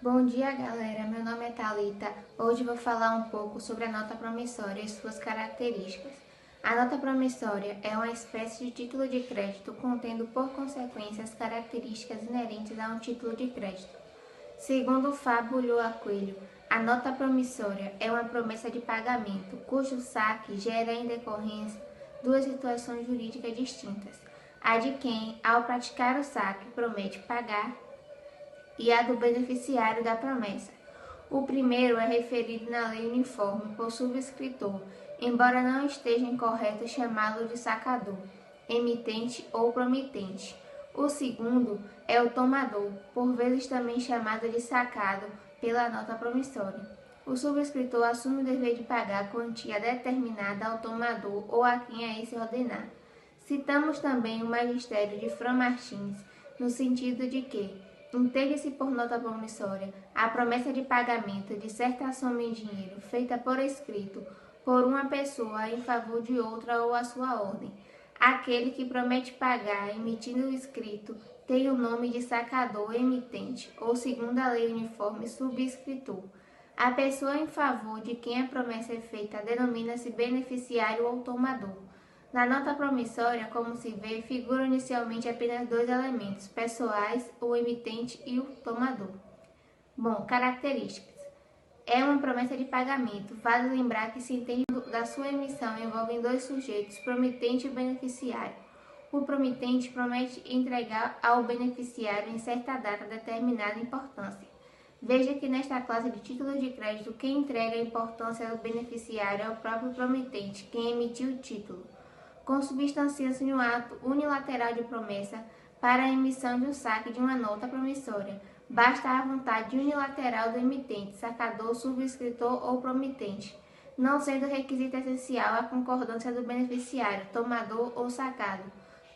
Bom dia, galera. Meu nome é Thalita. Hoje vou falar um pouco sobre a nota promissória e suas características. A nota promissória é uma espécie de título de crédito contendo, por consequência, as características inerentes a um título de crédito. Segundo Fábio Lua Coelho, a nota promissória é uma promessa de pagamento cujo saque gera em decorrência duas situações jurídicas distintas: a de quem, ao praticar o saque, promete pagar e a do beneficiário da promessa. O primeiro é referido na lei uniforme por subscritor, embora não esteja incorreto chamá-lo de sacador, emitente ou promitente. O segundo é o tomador, por vezes também chamado de sacado pela nota promissória. O subscritor assume o dever de pagar a quantia determinada ao tomador ou a quem a esse ordenar. Citamos também o magistério de Fran Martins, no sentido de que entende-se por nota promissória a promessa de pagamento de certa soma em dinheiro feita por escrito por uma pessoa em favor de outra ou a sua ordem. Aquele que promete pagar emitindo o escrito tem o nome de sacador emitente ou, segundo a lei uniforme, subscritor. A pessoa em favor de quem a promessa é feita denomina-se beneficiário ou tomador. Na nota promissória, como se vê, figuram inicialmente apenas dois elementos, pessoais, o emitente e o tomador. Bom, características. É uma promessa de pagamento. Vale lembrar que se entende da sua emissão envolvem dois sujeitos, promitente e beneficiário. O promitente promete entregar ao beneficiário em certa data determinada importância. Veja que nesta classe de título de crédito, quem entrega a importância ao beneficiário é o próprio promitente, quem emitiu o título. Consubstancia-se um ato unilateral de promessa para a emissão de um saque de uma nota promissória. Basta a vontade unilateral do emitente, sacador, subscritor ou promitente, não sendo requisito essencial a concordância do beneficiário, tomador ou sacado.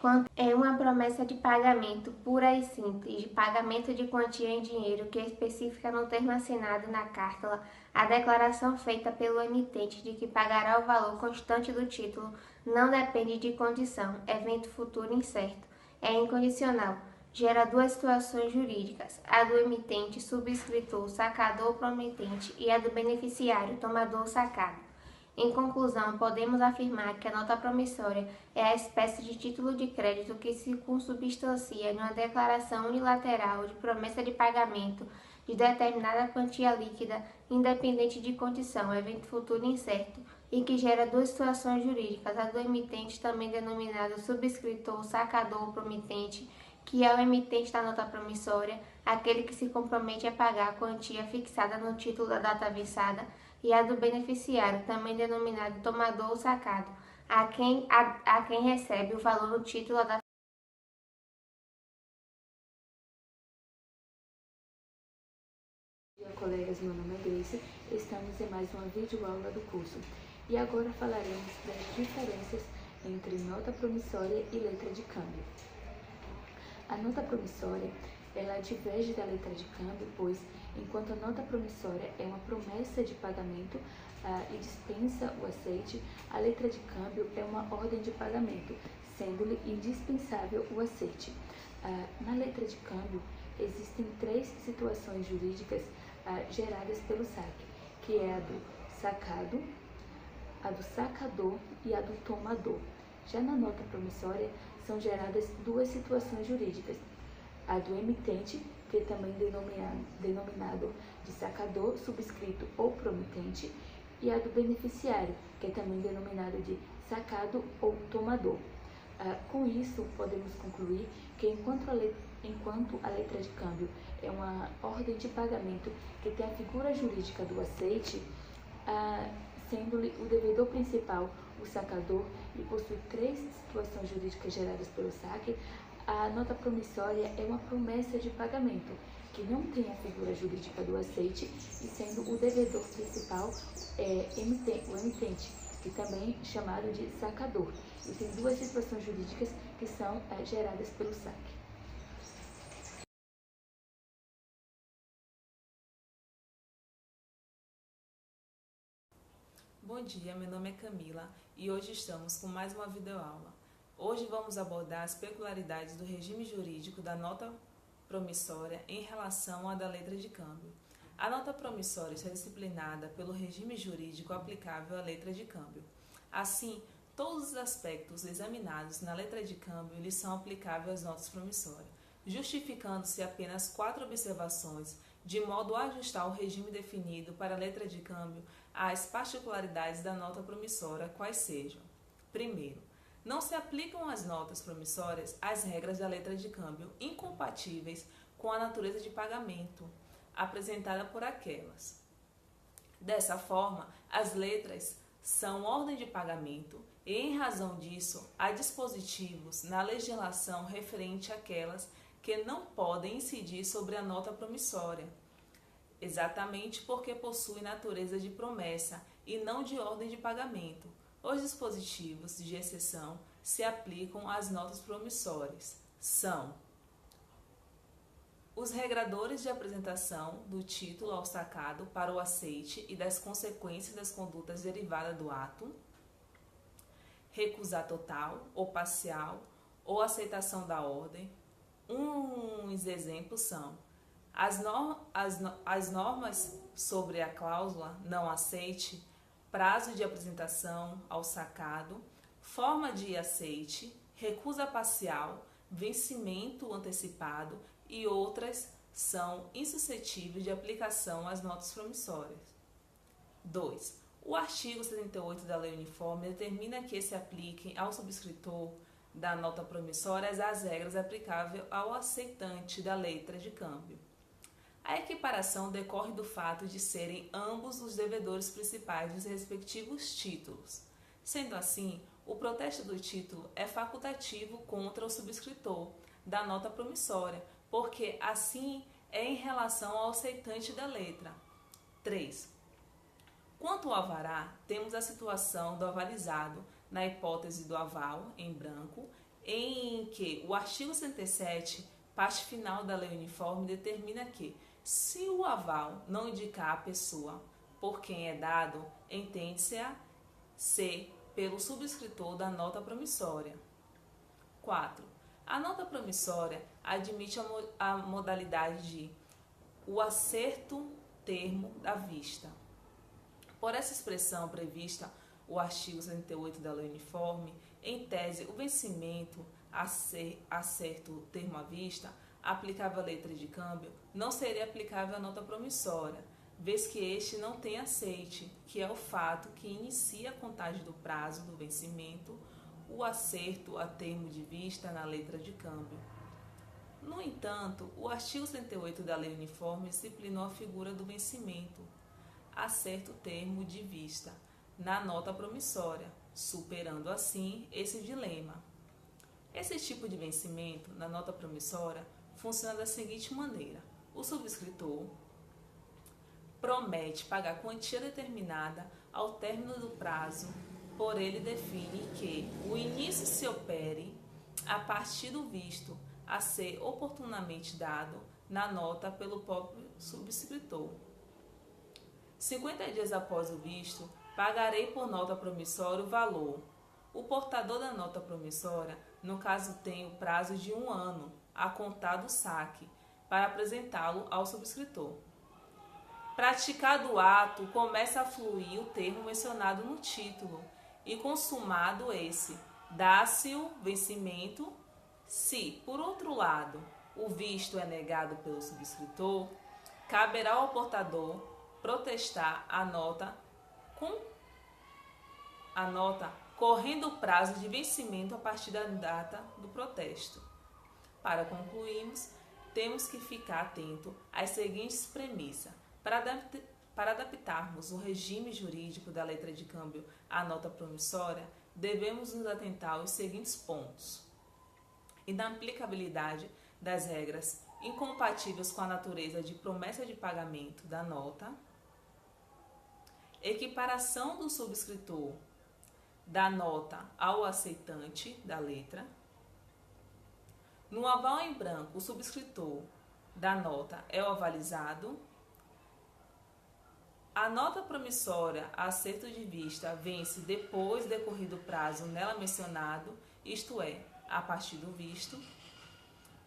Quanto é uma promessa de pagamento pura e simples, de pagamento de quantia em dinheiro que é específica no termo assinado na carta, a declaração feita pelo emitente de que pagará o valor constante do título não depende de condição, evento futuro incerto, é incondicional, gera duas situações jurídicas, a do emitente, subscritor, sacador, promitente e a do beneficiário, tomador, sacado. Em conclusão, podemos afirmar que a nota promissória é a espécie de título de crédito que se consubstancia numa declaração unilateral de promessa de pagamento de determinada quantia líquida, independente de condição, evento futuro incerto, e que gera duas situações jurídicas, a do emitente, também denominado subscritor, sacador ou promitente, que é o emitente da nota promissória, aquele que se compromete a pagar a quantia fixada no título da data avançada, e a do beneficiário, também denominado tomador ou sacado, a quem recebe o valor no título da data. Bom dia, colegas, meu nome é Grace, estamos em mais uma videoaula do curso e agora falaremos das diferenças entre nota promissória e letra de câmbio. A nota promissória, ela diverge da letra de câmbio, pois enquanto a nota promissória é uma promessa de pagamento e dispensa o aceite, a letra de câmbio é uma ordem de pagamento, sendo-lhe indispensável o aceite. Na letra de câmbio, existem três situações jurídicas geradas pelo saque, que é a do sacado, a do sacador e a do tomador. Já na nota promissória, são geradas duas situações jurídicas, a do emitente, que é também denominado de sacador, subscrito ou promitente, e a do beneficiário, que é também denominado de sacado ou tomador. Com isso, podemos concluir que enquanto a letra de câmbio é uma ordem de pagamento que tem a figura jurídica do aceite, sendo-lhe o devedor principal o sacador e possui três situações jurídicas geradas pelo saque, a nota promissória é uma promessa de pagamento que não tem a figura jurídica do aceite e sendo o devedor principal o emitente, que também é chamado de sacador. E tem duas situações jurídicas que são geradas pelo saque. Bom dia, meu nome é Camila e hoje estamos com mais uma videoaula. Hoje vamos abordar as peculiaridades do regime jurídico da nota promissória em relação à da letra de câmbio. A nota promissória está disciplinada pelo regime jurídico aplicável à letra de câmbio. Assim, todos os aspectos examinados na letra de câmbio lhes são aplicáveis às notas promissórias, justificando-se apenas 4 observações, de modo a ajustar o regime definido para a letra de câmbio às particularidades da nota promissória, quais sejam: primeiro, não se aplicam às notas promissórias as regras da letra de câmbio incompatíveis com a natureza de pagamento apresentada por aquelas. Dessa forma, as letras são ordem de pagamento e, em razão disso, há dispositivos na legislação referente àquelas que não podem incidir sobre a nota promissória, exatamente porque possuem natureza de promessa e não de ordem de pagamento. Os dispositivos de exceção se aplicam às notas promissórias. São os regradores de apresentação do título ao sacado para o aceite e das consequências das condutas derivadas do ato, recusar total ou parcial ou aceitação da ordem. Uns exemplos são as normas sobre a cláusula não aceite, prazo de apresentação ao sacado, forma de aceite, recusa parcial, vencimento antecipado e outras são insuscetíveis de aplicação às notas promissórias. 2. O artigo 78 da Lei Uniforme determina que se apliquem ao subscritor da nota promissória as regras aplicáveis ao aceitante da letra de câmbio. A equiparação decorre do fato de serem ambos os devedores principais dos respectivos títulos. Sendo assim, o protesto do título é facultativo contra o subscritor da nota promissória, porque assim é em relação ao aceitante da letra. 3. Quanto ao alvará, temos a situação do avalizado, na hipótese do aval, em branco, em que o artigo 67, parte final da Lei Uniforme, determina que, se o aval não indicar a pessoa por quem é dado, entende-se-a ser pelo subscritor da nota promissória. 4. A nota promissória admite a modalidade de o acerto termo da vista. Por essa expressão prevista o artigo 78 da Lei Uniforme, em tese, o vencimento acerto termo à vista, aplicável à letra de câmbio, não seria aplicável à nota promissória, vez que este não tem aceite, que é o fato que inicia a contagem do prazo do vencimento, o acerto a termo de vista na letra de câmbio. No entanto, o artigo 78 da Lei Uniforme disciplinou a figura do vencimento, acerto termo de vista, na nota promissória, superando assim esse dilema. Esse tipo de vencimento na nota promissória funciona da seguinte maneira: o subscritor promete pagar quantia determinada ao término do prazo, por ele define que o início se opere a partir do visto a ser oportunamente dado na nota pelo próprio subscritor. 50 dias após o visto, pagarei por nota promissória o valor. O portador da nota promissória, no caso, tem o prazo de 1 ano a contar do saque para apresentá-lo ao subscritor. Praticado o ato, começa a fluir o termo mencionado no título e, consumado esse, dá-se o vencimento. Se, por outro lado, o visto é negado pelo subscritor, caberá ao portador protestar a nota correndo o prazo de vencimento a partir da data do protesto. Para concluirmos, temos que ficar atento às seguintes premissas. Para adaptarmos o regime jurídico da letra de câmbio à nota promissória, devemos nos atentar aos seguintes pontos: inaplicabilidade das regras incompatíveis com a natureza de promessa de pagamento da nota, equiparação do subscritor da nota ao aceitante da letra. No aval em branco, o subscritor da nota é o avalizado. A nota promissória a acerto de vista vence depois decorrido o prazo nela mencionado, isto é, a partir do visto.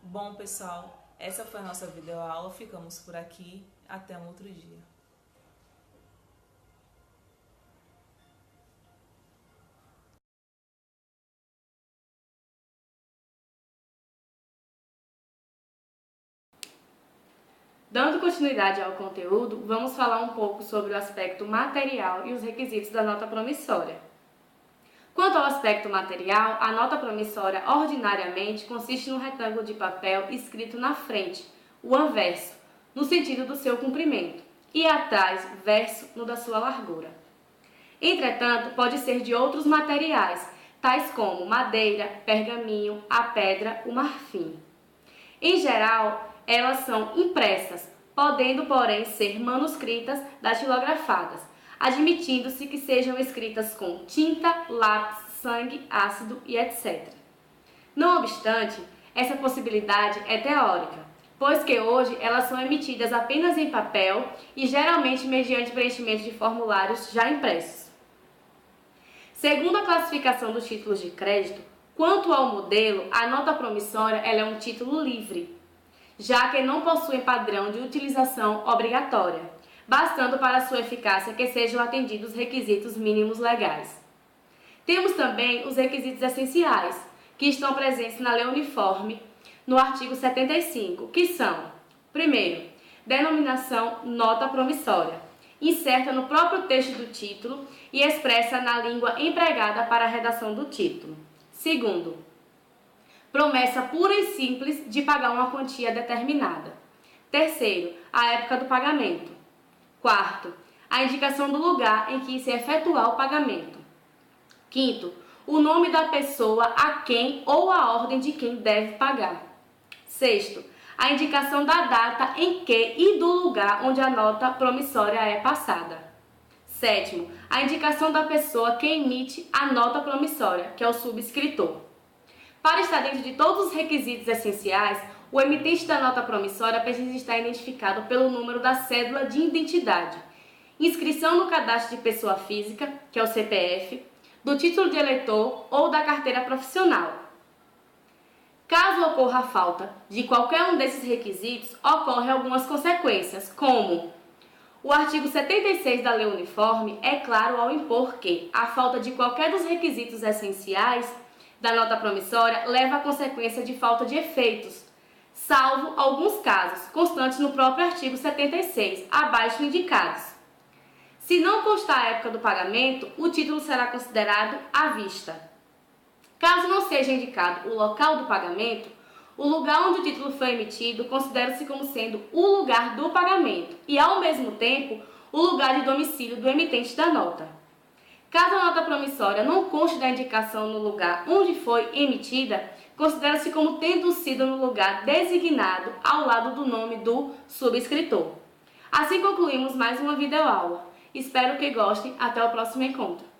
Bom, pessoal, Essa foi a nossa videoaula, ficamos por aqui, até um outro dia. Dando continuidade ao conteúdo, vamos falar um pouco sobre o aspecto material e os requisitos da nota promissória. Quanto ao aspecto material, a nota promissória ordinariamente consiste num retângulo de papel escrito na frente, o anverso, no sentido do seu comprimento, e atrás, verso, no da sua largura. Entretanto, pode ser de outros materiais, tais como madeira, pergaminho, a pedra, o marfim. Em geral, elas são impressas, podendo, porém, ser manuscritas datilografadas, admitindo-se que sejam escritas com tinta, lápis, sangue, ácido e etc. Não obstante, essa possibilidade é teórica, pois que hoje elas são emitidas apenas em papel e geralmente mediante preenchimento de formulários já impressos. Segundo a classificação dos títulos de crédito, quanto ao modelo, a nota promissória ela é um título livre, já que não possui padrão de utilização obrigatória, bastando para sua eficácia que sejam atendidos os requisitos mínimos legais. Temos também os requisitos essenciais, que estão presentes na Lei Uniforme, no artigo 75, que são: primeiro, denominação nota promissória, inserta no próprio texto do título e expressa na língua empregada para a redação do título. Segundo, promessa pura e simples de pagar uma quantia determinada. Terceiro, a época do pagamento. Quarto, a indicação do lugar em que se efetuar o pagamento. Quinto, o nome da pessoa a quem ou a ordem de quem deve pagar. Sexto, a indicação da data em que e do lugar onde a nota promissória é passada. Sétimo, a indicação da pessoa que emite a nota promissória, que é o subscritor. Para estar dentro de todos os requisitos essenciais, o emitente da nota promissória precisa estar identificado pelo número da cédula de identidade, inscrição no cadastro de pessoa física, que é o CPF, do título de eleitor ou da carteira profissional. Caso ocorra a falta de qualquer um desses requisitos, ocorrem algumas consequências, como: o artigo 76 da Lei Uniforme é claro ao impor que a falta de qualquer dos requisitos essenciais da nota promissória leva à consequência de falta de efeitos, salvo alguns casos, constantes no próprio artigo 76, abaixo indicados. Se não constar a época do pagamento, o título será considerado à vista. Caso não seja indicado o local do pagamento, o lugar onde o título foi emitido considera-se como sendo o lugar do pagamento e, ao mesmo tempo, o lugar de domicílio do emitente da nota. Caso a nota promissória não conste da indicação no lugar onde foi emitida, considera-se como tendo sido no lugar designado ao lado do nome do subscritor. Assim concluímos mais uma videoaula. Espero que gostem. Até o próximo encontro.